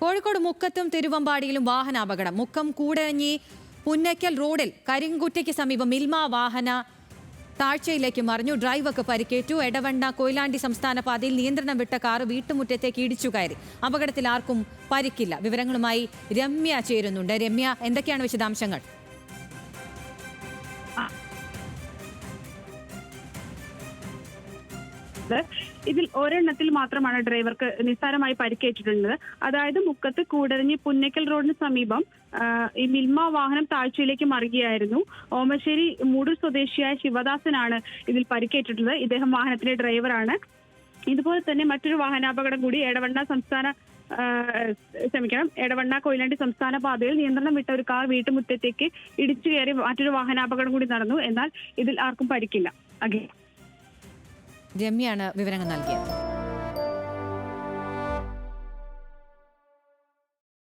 കോഴിക്കോട് മുക്കത്തും തിരുവമ്പാടിയിലും വാഹനാപകടം. മുക്കം കൂടരഞ്ഞി പുന്നക്കൽ റോഡിൽ കരിങ്കുറ്റയ്ക്ക് സമീപം മിൽമ വാഹന താഴ്ചയിലേക്ക് മറിഞ്ഞു. ഡ്രൈവർക്ക് പരിക്കേറ്റു. എടവണ്ണ കൊയിലാണ്ടി സംസ്ഥാന പാതയിൽ നിയന്ത്രണം വിട്ട കാർ വീട്ടുമുറ്റത്തേക്ക് ഇടിച്ചു കയറി. അപകടത്തിൽ ആർക്കും പരിക്കില്ല. വിവരങ്ങളുമായി രമ്യ ചേരുന്നുണ്ട്. രമ്യ, എന്തൊക്കെയാണ് വിശദാംശങ്ങൾ? ഇതിൽ ഒരെണ്ണത്തിൽ മാത്രമാണ് ഡ്രൈവർക്ക് നിസ്സാരമായി പരിക്കേറ്റിട്ടുള്ളത്. അതായത് മുക്കത്ത് കൂടരഞ്ഞി പുന്നക്കൽ റോഡിന് സമീപം ഈ മിൽമ വാഹനം താഴ്ചയിലേക്ക് മറിയുകയായിരുന്നു. ഓമശ്ശേരി മൂടൂർ സ്വദേശിയായ ശിവദാസനാണ് ഇതിൽ പരിക്കേറ്റിട്ടുള്ളത്. ഇദ്ദേഹം വാഹനത്തിലെ ഡ്രൈവറാണ്. ഇതുപോലെ തന്നെ മറ്റൊരു വാഹനാപകടം കൂടി എടവണ്ണ കൊയിലാണ്ടി സംസ്ഥാന പാതയിൽ നിയന്ത്രണം വിട്ട ഒരു കാർ വീട്ടുമുറ്റത്തേക്ക് ഇടിച്ചു കയറി മറ്റൊരു വാഹനാപകടം കൂടി നടന്നു. എന്നാൽ ഇതിൽ ആർക്കും പരിക്കില്ല. രമ്യാണ് വിവരങ്ങൾ നൽകിയത്.